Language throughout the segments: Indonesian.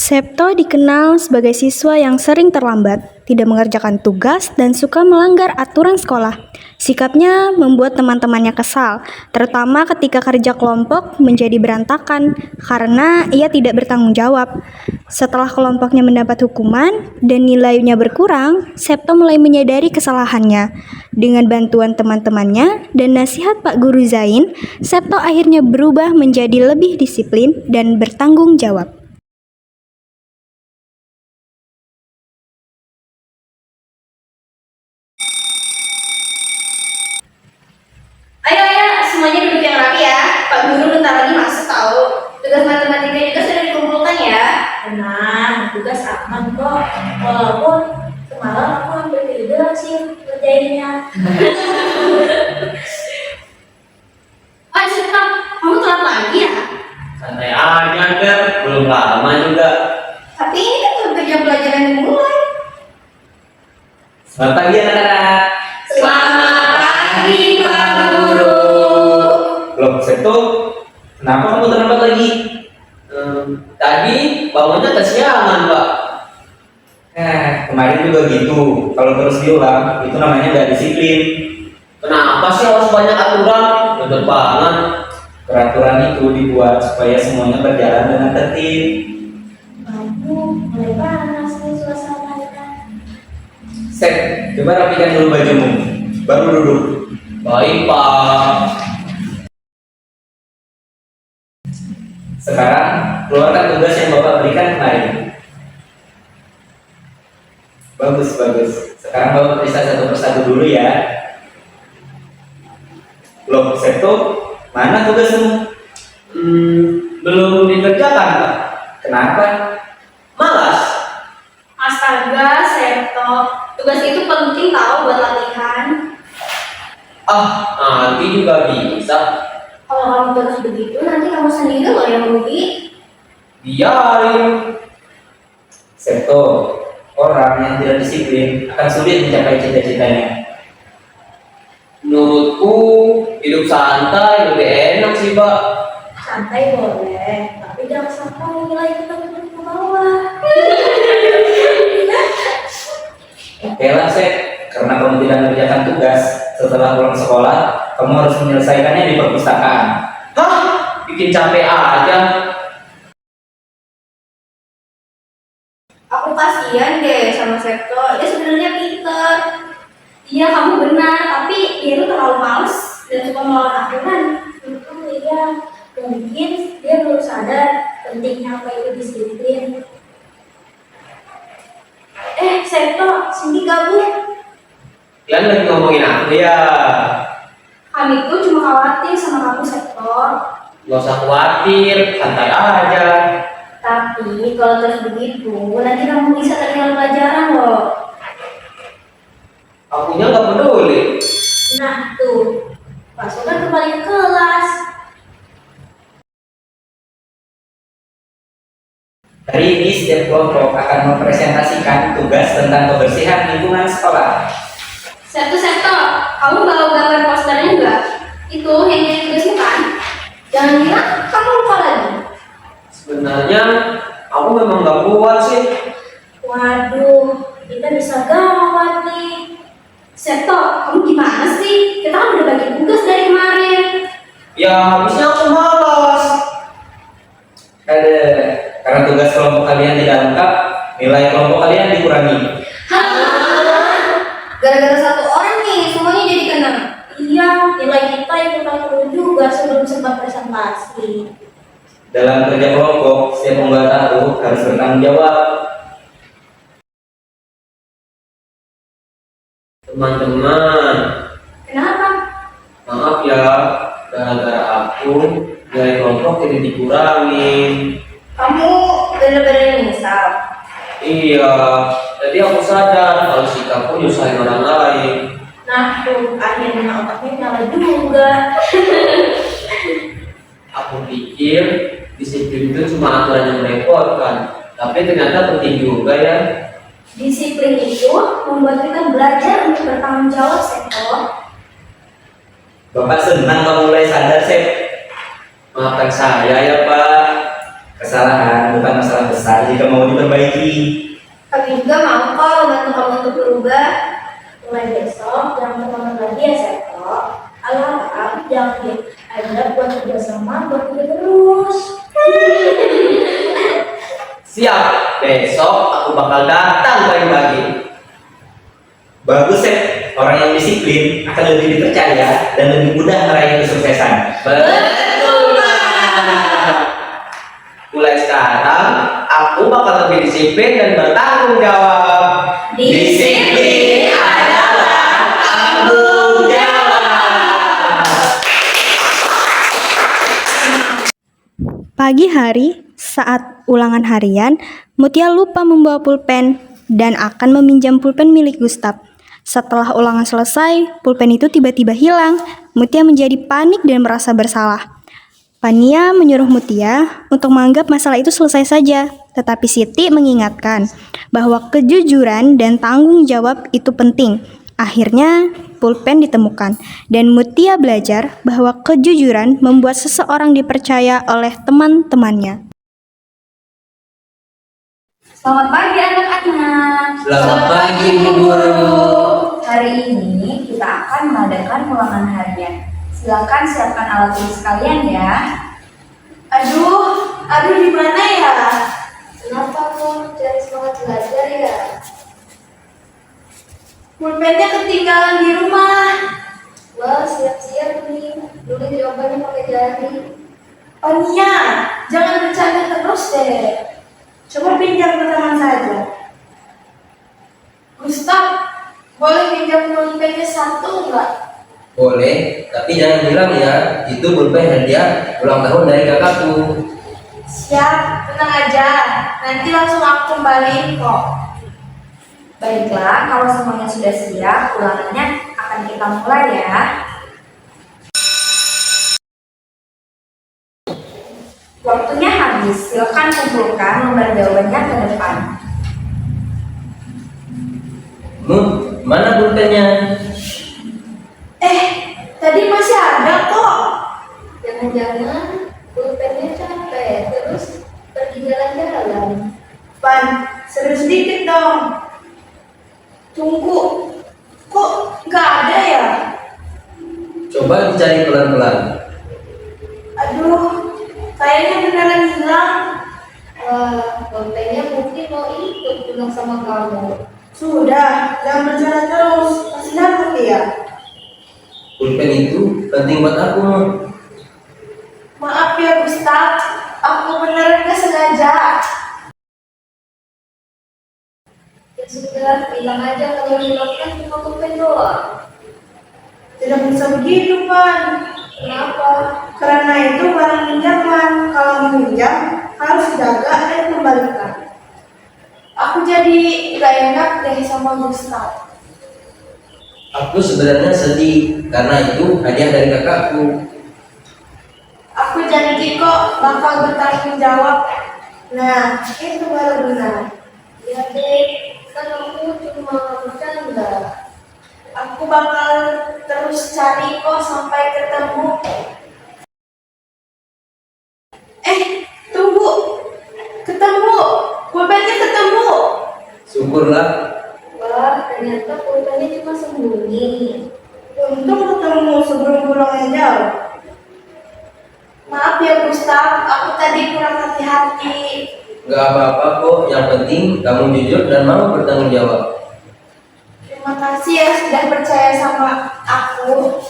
Septo dikenal sebagai siswa yang sering terlambat, tidak mengerjakan tugas, dan suka melanggar aturan sekolah. Sikapnya membuat teman-temannya kesal, terutama ketika kerja kelompok menjadi berantakan karena ia tidak bertanggung jawab. Setelah kelompoknya mendapat hukuman dan nilainya berkurang, Septo mulai menyadari kesalahannya. Dengan bantuan teman-temannya dan nasihat Pak Guru Zain, Septo akhirnya berubah menjadi lebih disiplin dan bertanggung jawab. Ayo, semuanya duduk yang rapi ya. Pak Guru bentar lagi masuk tahu. Tugas matematika juga sudah dikumpulkan ya. Tenang, tugas aman kok. Walaupun semalam aku hampir tidur sih ngerjainnya. Oh, Sita, kamu telat lagi ya? Santai aja, Ger. Belum lama juga. Tapi ini kan baru kerja pelajaran dimulai. Selamat pagi, anak-anak. Selamat pagi, Pak Guru. Loh, Septo, kenapa kamu terlambat lagi? Tadi bangunnya kesiangan, Pak. Kemarin juga gitu. Kalau terus diulang, itu namanya nggak disiplin. Kenapa sih harus banyak aturan? Betul banget. Peraturan itu dibuat supaya semuanya berjalan dengan tertib. Kamu mulai panas nih suasananya. Sep, coba rapikan dulu bajumu. Baru duduk. Baik, Pak. Sekarang, keluarkan tugas yang Bapak berikan kemarin. Bagus. Sekarang Bapak periksa satu persatu dulu ya. Loh, Septo, mana tugasmu? Belum dikerjakan, Pak. Kenapa? Malas. Astaga, Septo. Tugas itu penting tahu buat latihan. Nanti juga bisa. Kalau kamu terus begitu, nanti kamu sendiri loh yang rugi. Biarin. Septo, orang yang tidak disiplin akan sulit mencapai cita-citanya. Menurutku, hidup santai lebih enak sih, Pak. Santai boleh, tapi jangan sampai nilai kita turun ke bawah. Oke lah, Sep. Karena kamu tidak mengerjakan tugas setelah pulang sekolah, kamu harus menyelesaikannya di perpustakaan. Hah? Bikin capek aja. Aku kasihan deh sama Septo. Dia sebenarnya pinter. Iya, kamu benar, tapi dia tuh terlalu males dan suka melawan aturan. Iya, mungkin dia belum sadar pentingnya apa itu disiplin. Septo, sini gabung. Kalian lagi ngomongin aku ya? Kami tuh cuma khawatir sama kamu, Septo. Gak usah khawatir, santai aja. Tapi kalau terus begitu, nanti kamu bisa tertinggal pelajaran loh. Akunya gak peduli. Nah tuh, pasukan kembali ke kelas. Hari ini setiap kelompok akan mempresentasikan tugas tentang kebersihan lingkungan sekolah. Septo, kamu bawa gambar posternya enggak? Itu yang jadi tugasmu kan? Jangan bilang kamu lupa lagi. Sebenarnya aku memang gak kuat sih. Waduh, kita bisa gawat nih. Septo, kamu gimana sih? Kita kan udah bagi tugas dari kemarin. Ya habisnya aku malas. Karena tugas kelompok kalian tidak lengkap, nilai kelompok kalian dikurangi. Gara-gara satu orang nih, semuanya jadi kena. Iya, nilai kita ikutan turun juga sebelum sempat presentasi. Dalam kerja kelompok, setiap anggota harus bertanggung jawab. Teman-teman, Kenapa? maaf ya, gara-gara aku, nilai kelompok jadi dikurangin. Kamu bener-bener nyesal. Iya, jadi aku sadar kalau sikapku nyusahin orang lain. Nah tuh, akhirnya otaknya nyala juga. Aku pikir disiplin itu cuma aturan yang merepotkan, tapi ternyata penting juga ya. Disiplin itu membuat kita belajar untuk bertanggung jawab, Septo. Bapak senang kamu mulai sadar, Sep. Maafkan saya ya, Pak. Kesalahan bukan masalah besar jika mau diperbaiki. Kami juga mau kok membantu kamu untuk berubah. Mulai besok jangan teman lagi ya Seto. Alam jangan diajak buat kerjasama buat kita terus. Siap, besok aku bakal datang pagi-pagi. Bagus, Sep. Orang yang disiplin akan lebih dipercaya dan lebih mudah meraih kesuksesan. Betul banget. Mulai sekarang, aku bakal lebih disiplin dan bertanggung jawab. Disiplin adalah tanggung jawab. Pagi hari, saat ulangan harian, Mutia lupa membawa pulpen dan akan meminjam pulpen milik Gustaf. Setelah ulangan selesai, pulpen itu tiba-tiba hilang. Mutia menjadi panik dan merasa bersalah. Pania menyuruh Mutia untuk menganggap masalah itu selesai saja. Tetapi Siti mengingatkan bahwa kejujuran dan tanggung jawab itu penting. Akhirnya, pulpen ditemukan, dan Mutia belajar bahwa kejujuran membuat seseorang dipercaya oleh teman-temannya. Selamat pagi anak-anak. Selamat pagi, Bu Guru. Hari ini kita akan mengadakan ulangan harian. Silakan siapkan alat tulis kalian ya. Aduh gimana ya? Kenapa kamu cari semangat belajar ya? Pulpennya ketinggalan di rumah. Wah, siap-siap nih. Nulis jawabannya pakai jari. Pania, jangan bercanda terus deh. Coba pinjam ke teman saja. Gustaf, boleh pinjam pulpennya satu nggak? Boleh, tapi jangan bilang ya, itu pulpen hadiah ulang tahun dari kakakku. Siap, tenang aja. Nanti langsung aku kembaliin kok. Baiklah, kalau semuanya sudah siap, ulangannya akan kita mulai ya. Waktunya habis, silakan kumpulkan lembar jawabannya ke depan. Mana pulpennya? Tadi masih ada kok. Jangan-jangan pulpennya capek, terus pergi jalan-jalan. Pan, seru sedikit dong. Tunggu, kok nggak ada ya? Coba dicari pelan-pelan. Aduh, kayaknya beneran hilang. Wah, pulpennya mungkin mau ikut pulang sama kamu. Sudah, jangan berjalan terus. Masih dapat ya? Pulpen itu penting buat aku. Maaf ya Gustaf, aku beneran nggak sengaja. Ya sudah, bilang aja kalau hilangkan cuma pulpen doang. Tidak bisa begitu, Pan. Kenapa? Karena itu barang pinjaman. Kalau meminjam, harus jaga dan kembalikan. Aku jadi gak enak deh sama Gustaf. Aku sebenarnya sedih karena itu hadiah dari kakakku. Aku janji kok bakal bertanggung jawab. Nah, itu baru benar. Ya deh, kan aku cuma bercanda. Aku bakal terus cari kok sampai ketemu. Tunggu. Ketemu. Pulpennya ketemu. Syukurlah. Wah, ternyata pulpennya cuma sembunyi. Untung ketemu sebelum pulangnya jauh. Maaf ya Gustaf, aku tadi kurang hati-hati. Gak apa-apa kok, yang penting kamu jujur dan mau bertanggung jawab. Terima kasih ya sudah percaya sama aku.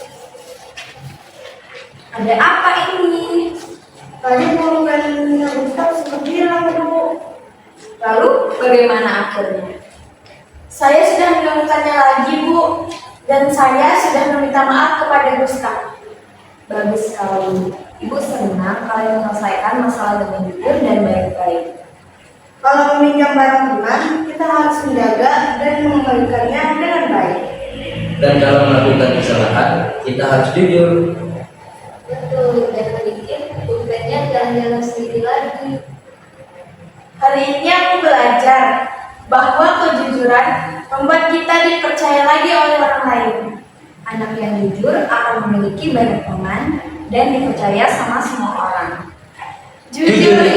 Ada apa ini? Tadi pulpennya Gustaf sempat hilang dulu. Lalu bagaimana akhirnya? Saya sudah menemukannya lagi Bu, dan saya sudah meminta maaf kepada Gustaf. Bagus sekali. Ibu senang kalian menyelesaikan masalah dengan jujur dan baik-baik. Kalau meminjam barang teman, kita harus menjaga dan mengembalikannya dengan baik. Dan kalau melakukan kesalahan, kita harus jujur. Betul, jangan bikin pulpennya jalan-jalan sendiri lagi. Hari ini aku belajar bahwa kejujuran membuat kita dipercaya lagi oleh orang lain. Anak yang jujur akan memiliki banyak teman dan dipercaya sama semua orang. Jujur